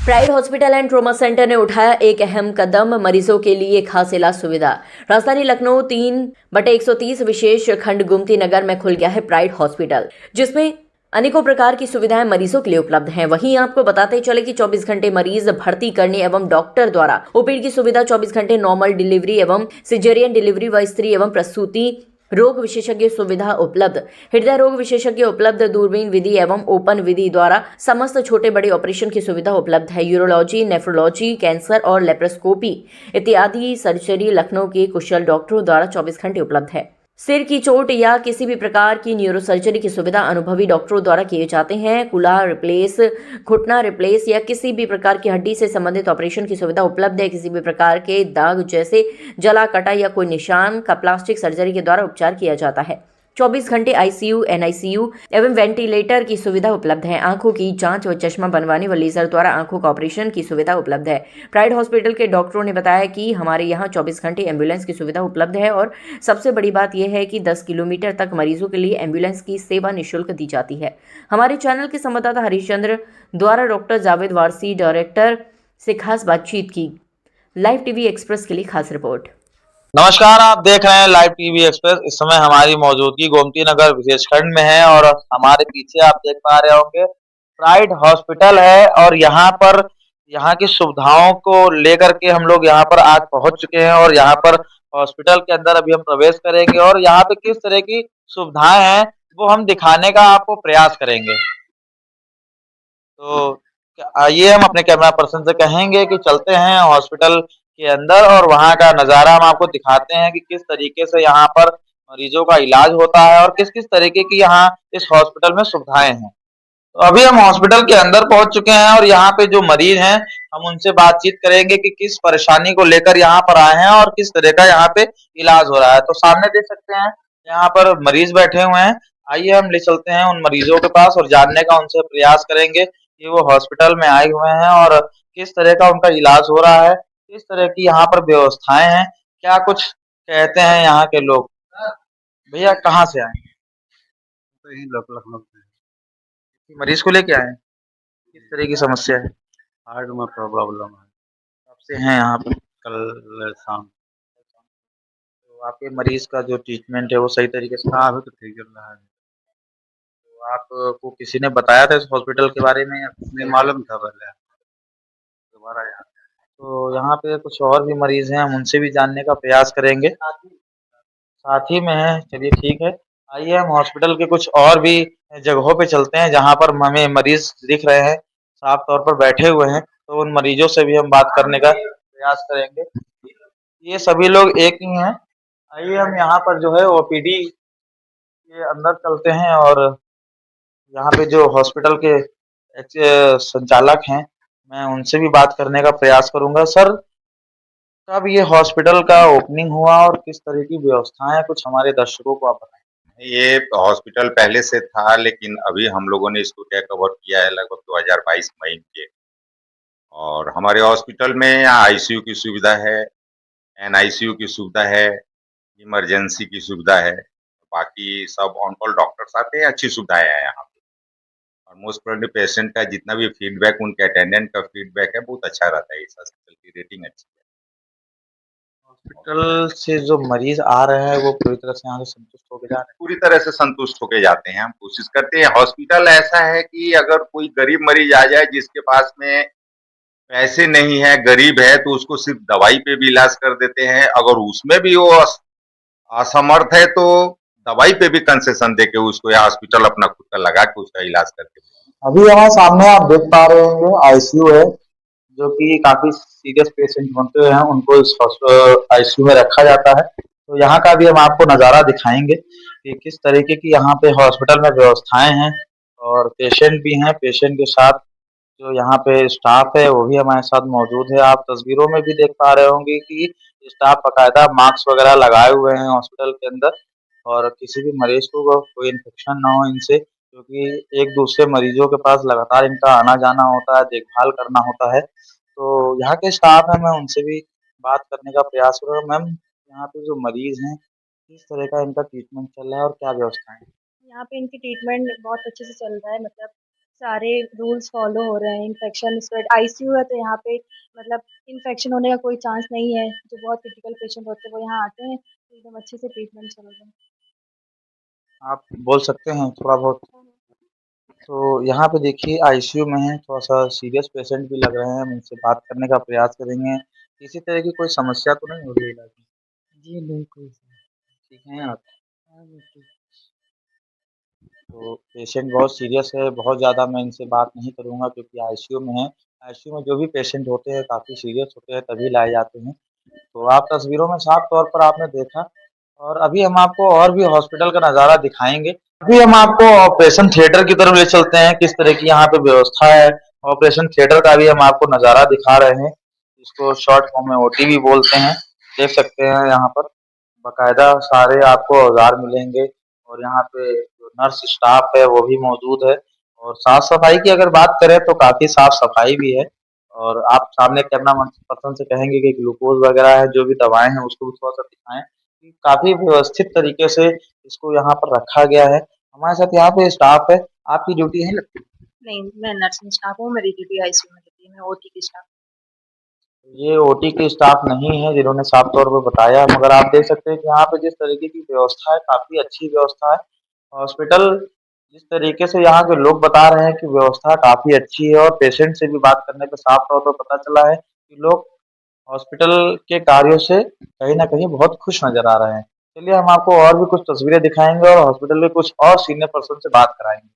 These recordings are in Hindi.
Pride hospital and trauma centre ने उठाया एक अहम कदम, मरीजों के लिए खास इलाज सुविधा। राजधानी लखनऊ 3/130 विशेष खंड गुमती नगर में खुल गया है प्राइड हॉस्पिटल, जिसमें अनेकों प्रकार की सुविधाएं मरीजों के लिए उपलब्ध हैं। वहीं आपको बताते चले कि 24 घंटे मरीज भर्ती करने एवं डॉक्टर द्वारा ओपीडी की सुविधा, 24 घंटे नॉर्मल डिलीवरी एवं सिजेरियन डिलीवरी व स्त्री एवं प्रसूति रोग विशेषज्ञ सुविधा उपलब्ध, हृदय रोग विशेषज्ञ उपलब्ध, दूरबीन विधि एवं ओपन विधि द्वारा समस्त छोटे बड़े ऑपरेशन की सुविधा उपलब्ध है। यूरोलॉजी, नेफ्रोलॉजी, कैंसर और लेप्रोस्कोपी इत्यादि सर्जरी लखनऊ के कुशल डॉक्टरों द्वारा 24 घंटे उपलब्ध है। सिर की चोट या किसी भी प्रकार की न्यूरो सर्जरी की सुविधा अनुभवी डॉक्टरों द्वारा किए जाते हैं। कुल्हा रिप्लेस, घुटना रिप्लेस या किसी भी प्रकार की हड्डी से संबंधित ऑपरेशन की सुविधा उपलब्ध है। किसी भी प्रकार के दाग जैसे जला, कटा या कोई निशान का प्लास्टिक सर्जरी के द्वारा उपचार किया जाता है। 24 घंटे आईसीयू, एनआईसीयू एवं वेंटिलेटर की सुविधा उपलब्ध है। आंखों की जांच व चश्मा बनवाने व लेजर द्वारा आंखों का ऑपरेशन की सुविधा उपलब्ध है। प्राइड हॉस्पिटल के डॉक्टरों ने बताया कि हमारे यहाँ 24 घंटे एम्बुलेंस की सुविधा उपलब्ध है और सबसे बड़ी बात यह है कि 10 किलोमीटर तक मरीजों के लिए एम्बुलेंस की सेवा निःशुल्क दी जाती है। हमारे चैनल के संवाददाता हरीशचंद्र द्वारा डॉक्टर जावेद वारसी, डायरेक्टर से खास बातचीत की। लाइव टीवी एक्सप्रेस के लिए खास रिपोर्ट। नमस्कार, आप देख रहे हैं लाइव टीवी एक्सप्रेस। इस समय हमारी मौजूदगी गोमती नगर विशेष खंड में है और हमारे पीछे आप देख पा रहे होंगे प्राइड हॉस्पिटल है और यहाँ पर यहाँ की सुविधाओं को लेकर के हम लोग यहाँ पर आज पहुंच चुके हैं और यहाँ पर हॉस्पिटल के अंदर अभी हम प्रवेश करेंगे और यहाँ पे किस तरह की सुविधाएं हैं वो हम दिखाने का आपको प्रयास करेंगे। तो आइए हम अपने कैमरा पर्सन से कहेंगे कि चलते हैं हॉस्पिटल के अंदर और वहाँ का नज़ारा हम आपको दिखाते हैं कि किस तरीके से यहाँ पर मरीजों का इलाज होता है और किस किस तरीके की यहाँ इस हॉस्पिटल में सुविधाएं हैं। तो अभी हम हॉस्पिटल के अंदर पहुंच चुके हैं और यहाँ पे जो मरीज हैं हम उनसे बातचीत करेंगे कि किस परेशानी को लेकर यहाँ पर आए हैं और किस तरह का यहाँ पे इलाज हो रहा है। तो सामने देख सकते हैं यहाँ पर मरीज बैठे हुए हैं। आइए हम ले चलते हैं उन मरीजों के पास और जानने का उनसे प्रयास करेंगे कि वो हॉस्पिटल में आए हुए हैं और किस तरह का उनका इलाज हो रहा है, किस तरह की यहाँ पर व्यवस्थाएं हैं, क्या कुछ कहते हैं यहाँ के लोग। भैया कहाँ से आए? यही लखनऊ से। मरीज को लेके आए? किस तरह की समस्या है? हार्ट में प्रॉब्लम है। कब से हैं यहाँ पे? कल शाम। तो आपके मरीज का जो ट्रीटमेंट है वो सही तरीके से हाँ, अभी तो ठीक चल रहा है। तो आपको किसी ने बताया था इस हॉस्पिटल के बारे में या नहीं मालूम था पहले। दोबारा यहाँ। तो यहाँ पे कुछ और भी मरीज हैं, हम उनसे भी जानने का प्रयास करेंगे। साथ ही में है, चलिए ठीक है। आइए हम हॉस्पिटल के कुछ और भी जगहों पे चलते हैं जहाँ पर हमें मरीज दिख रहे हैं, साफ तौर पर बैठे हुए हैं। तो उन मरीजों से भी हम बात करने का प्रयास करेंगे। ये सभी लोग एक ही हैं। आइए हम यहाँ पर जो है ओपीडी के अंदर चलते हैं और यहाँ पे जो हॉस्पिटल के संचालक हैं, मैं उनसे भी बात करने का प्रयास करूंगा। सर, कब ये हॉस्पिटल का ओपनिंग हुआ और किस तरह की व्यवस्थाएं हैं, कुछ हमारे दर्शकों को आप बताएं। ये हॉस्पिटल पहले से था लेकिन अभी हम लोगों ने इसको टेक ओवर किया है लगभग 2022 मई के। और हमारे हॉस्पिटल में यहाँ आईसीयू की सुविधा है, एनआईसीयू की सुविधा है, इमरजेंसी की सुविधा है। बाकी सब ऑन कॉल डॉक्टर्स आते हैं, अच्छी सुविधाएं हैं यहाँ पे। और मोस्ट प्रोबेबली पेशेंट का जितना भी फीडबैक, उनके अटेंडेंट का फीडबैक है, बहुत अच्छा रहता है। इस हॉस्पिटल की रेटिंग अच्छी है। हॉस्पिटल से जो मरीज आ रहे हैं वो पूरी तरह से यहाँ से संतुष्ट होकर जा रहे पूरी तरह से संतुष्ट होके जाते हैं। हम कोशिश करते हैं, हॉस्पिटल ऐसा है कि अगर कोई गरीब मरीज आ जाए जिसके पास में पैसे नहीं है, गरीब है, तो उसको सिर्फ दवाई पे भी इलाज कर देते हैं। अगर उसमें भी वो असमर्थ है तो दवाई पे भी कंसेशन देके उसको या हॉस्पिटल अपना खुद का लगा के उसका इलाज करते हैं। हैं। अभी यहाँ सामने आप देख पा रहे होंगे आईसीयू है, जो कि काफी सीरियस पेशेंट होते हैं उनको इस आईसीयू में रखा जाता है। तो यहाँ का भी हम आपको नज़ारा दिखाएंगे कि किस तरीके की यहाँ पे हॉस्पिटल में व्यवस्थाएं हैं और पेशेंट भी हैं। पेशेंट के साथ जो यहाँ पे स्टाफ है वो भी हमारे साथ मौजूद है। आप तस्वीरों में भी देख पा रहे होंगे कि स्टाफ बाकायदा मास्क वगैरह लगाए हुए हैं हॉस्पिटल के अंदर, और किसी भी मरीज को कोई इन्फेक्शन ना हो इनसे, क्योंकि एक दूसरे मरीजों के पास लगातार इनका आना जाना होता है, देखभाल करना होता है। तो यहाँ के स्टाफ है, मैं उनसे भी बात करने का प्रयास करूँगा। मैम, यहाँ पे जो मरीज हैं किस तरह का इनका ट्रीटमेंट चल रहा है और क्या व्यवस्था है? यहाँ पे इनकी ट्रीटमेंट बहुत अच्छे से चल रहा है, मतलब सारे रूल्स फॉलो हो रहे हैं। इन्फेक्शन स्प्रेड आईसीयू है तो यहाँ पे मतलब इन्फेक्शन होने का कोई चांस नहीं है। जो बहुत क्रिटिकल पेशेंट होते हैं वो यहाँ आते हैं तो एकदम अच्छे से ट्रीटमेंट चल रहा है। आप बोल सकते हैं थोड़ा बहुत? तो यहाँ पे देखिए आईसीयू में है, थोड़ा-सा सीरियस पेशेंट भी लग रहे हैं, हम उनसे बात करने का प्रयास करेंगे। किसी तरह की कोई समस्या तो नहीं हो रही है इलाज में? जी, बिल्कुल सर। ठीक हैं आप? हाँ, बिल्कुल। तो पेशेंट बहुत सीरियस है, बहुत ज़्यादा मैं इनसे बात नहीं करूँगा क्योंकि आईसीयू में है। आईसीयू में जो भी पेशेंट होते हैं काफ़ी सीरियस होते हैं तभी लाए जाते हैं। तो आप तस्वीरों में साफ तौर पर आपने देखा और अभी हम आपको और भी हॉस्पिटल का नज़ारा दिखाएँगे। अभी हम आपको ऑपरेशन थिएटर की तरफ ले चलते हैं, किस तरह की यहाँ पे व्यवस्था है। ऑपरेशन थिएटर का भी हम आपको नज़ारा दिखा रहे हैं, इसको शॉर्ट फॉर्म में ओटी भी बोलते हैं। देख सकते हैं यहाँ पर बाकायदा सारे आपको औज़ार मिलेंगे और यहाँ पे जो नर्स स्टाफ है वो भी मौजूद है और साफ-सफाई की अगर बात करें तो काफ़ी साफ-सफाई भी है और आप सामने कैमरा पर्सन से कहेंगे कि ग्लूकोज़ वगैरह है, जो भी दवाएँ हैं उसको भी थोड़ा-सा दिखाएँ। काफ़ी व्यवस्थित तरीके से इसको यहाँ पर रखा गया है। हमारे साथ यहाँ पे स्टाफ है, आपकी ड्यूटी है लगती है? नहीं, मैं नर्सिंग स्टाफ हूँ, मेरी ड्यूटी आईसीयू में रहती है, मैं ओटी की स्टाफ। ये ओटी के स्टाफ नहीं है जिन्होंने साफ तौर पे बताया, मगर आप देख सकते हैं कि यहाँ पे जिस तरीके की व्यवस्था है, काफ़ी अच्छी व्यवस्था है। हॉस्पिटल जिस तरीके से यहाँ के लोग बता रहे हैं कि व्यवस्था काफ़ी अच्छी है और पेशेंट से भी बात करने पे साफ तौर पर पता चला है कि लोग हॉस्पिटल के कार्यों से कहीं न कहीं बहुत खुश नज़र आ रहे हैं। चलिए हम आपको और भी कुछ तस्वीरें दिखाएँगे और हॉस्पिटल के कुछ और सीनियर पर्सन से बात कराएँगे।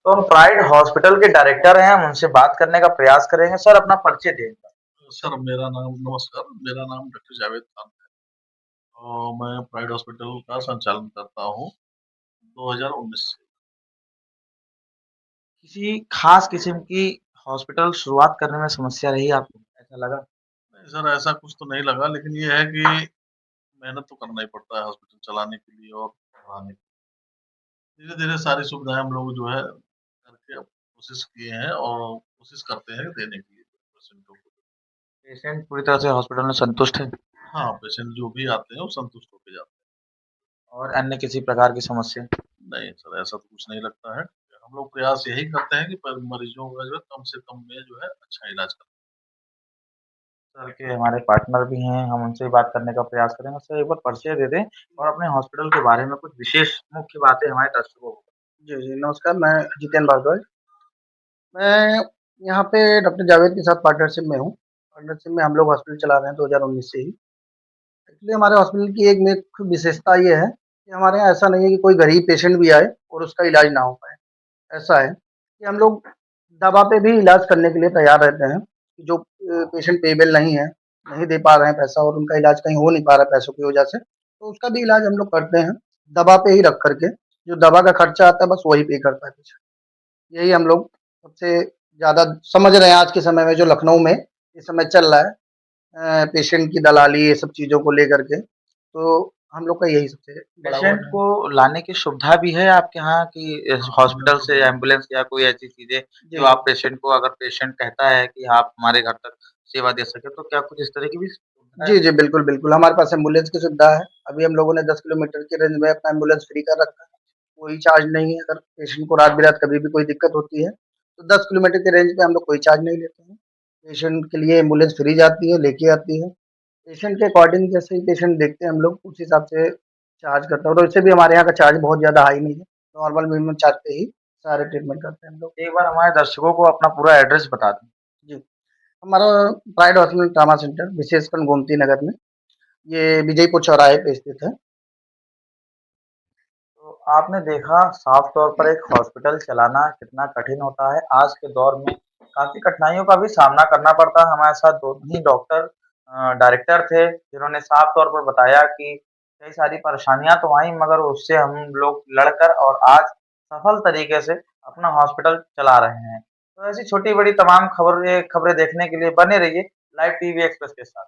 तो हम प्राइड हॉस्पिटल के डायरेक्टर हैं, हम उनसे बात करने का प्रयास करेंगे। सर अपना परिचय दें। सर नमस्कार, मेरा नाम डॉक्टर जावेद खान है और मैं प्राइड हॉस्पिटल का संचालन करता हूँ 2019 से। किसी खास किस्म की हॉस्पिटल शुरुआत करने में समस्या रही आपको, ऐसा लगा? नहीं सर, ऐसा कुछ तो नहीं लगा, लेकिन ये है कि मेहनत तो करना ही पड़ता है हॉस्पिटल चलाने के लिए और बढ़ाने के लिए। धीरे-धीरे सारी सुविधाएँ हम लोग जो है करके अब कोशिश किए हैं और कोशिश करते हैं देने के लिए पेशेंटों को। पेशेंट पूरी तरह से हॉस्पिटल में संतुष्ट है हाँ, पेशेंट जो भी आते हैं वो संतुष्ट होके जाते और अन्य किसी प्रकार की समस्या? हैं। नहीं सर, ऐसा तो कुछ नहीं लगता है। हम लोग प्रयास यही करते हैं कि प मरीजों का जो है कम से कम में जो है अच्छा इलाज करें। सर के हमारे पार्टनर भी हैं, हम उनसे भी बात करने का प्रयास करेंगे। सर एक बार परिचय दे दें और अपने हॉस्पिटल के बारे में कुछ विशेष मुख्य बातें हमारे दर्शकों को। जी, जी, नमस्कार, मैं जितेंद्र भारद्वाज। मैं यहाँ पे डॉक्टर जावेद के साथ पार्टनरशिप में हूँ। पार्टनरशिप में हम लोग हॉस्पिटल चला रहे हैं 2019 से ही। एक्चुअली हमारे हॉस्पिटल की एक मुख्य विशेषता ये है कि हमारे यहाँ ऐसा नहीं है कि कोई गरीब पेशेंट भी आए और उसका इलाज ना हो पाए। ऐसा है कि हम लोग दवा पे भी इलाज करने के लिए तैयार रहते हैं। जो पेशेंट पेएबल नहीं है, नहीं दे पा रहे हैं पैसा और उनका इलाज कहीं हो नहीं पा रहा है पैसों की वजह से, तो उसका भी इलाज हम लोग करते हैं, दवा पे ही रख कर के। जो दवा का खर्चा आता है बस वही पे करता है पेशेंट। यही हम लोग सबसे ज़्यादा समझ रहे हैं आज के समय में जो लखनऊ में इस समय चल रहा है पेशेंट की दलाली ये सब चीज़ों को लेकर के, तो हम लोग का यही सबसे बड़ा वो पेशेंट है। को लाने की सुविधा भी है आपके यहाँ कि हॉस्पिटल से एम्बुलेंस या कोई ऐसी चीज़ें जो जी। आप पेशेंट को अगर पेशेंट कहता है कि आप हमारे घर तक सेवा दे सकें, तो क्या कुछ इस तरह की भी सुविधा है? जी, जी, बिल्कुल, बिल्कुल। हमारे पास एम्बुलेंस की सुविधा है। अभी हम लोगों ने 10 किलोमीटर की रेंज में अपना एम्बुलेंस फ्री कर रखा है। कोई चार्ज नहीं है, अगर पेशेंट को रात-बिरात कभी भी कोई दिक्कत होती है, तो 10 किलोमीटर की रेंज पे हम लोग कोई चार्ज नहीं लेते हैं। पेशेंट के लिए एम्बुलेंस फ्री जाती है, लेके आती है। पेशेंट के अकॉर्डिंग जैसे ही पेशेंट देखते हैं हम लोग, उस हिसाब से चार्ज करते हैं और वैसे भी हमारे यहाँ का चार्ज बहुत ज़्यादा हाई नहीं है। नॉर्मल मिनिमम चार्ज पे ही सारे ट्रीटमेंट करते हैं हम लोग। एक बार हमारे दर्शकों को अपना पूरा एड्रेस बता दें। जी, हमारा प्राइड हॉस्पिटल ट्रॉमा सेंटर विशेषकर गोमती नगर में, ये विजयपुर चौराहे पे स्थित है। तो आपने देखा साफ तौर पर एक हॉस्पिटल चलाना कितना कठिन होता है। आज के दौर में काफ़ी कठिनाइयों का भी सामना करना पड़ता है। हमारे साथ 2 ही डॉक्टर डायरेक्टर थे जिन्होंने साफ तौर पर बताया कि कई सारी परेशानियाँ तो आईं मगर उससे हम लोग लड़कर और आज सफल तरीके से अपना हॉस्पिटल चला रहे हैं। तो ऐसी छोटी-बड़ी तमाम खबरें देखने के लिए बने रहिए लाइव टीवी एक्सप्रेस के साथ।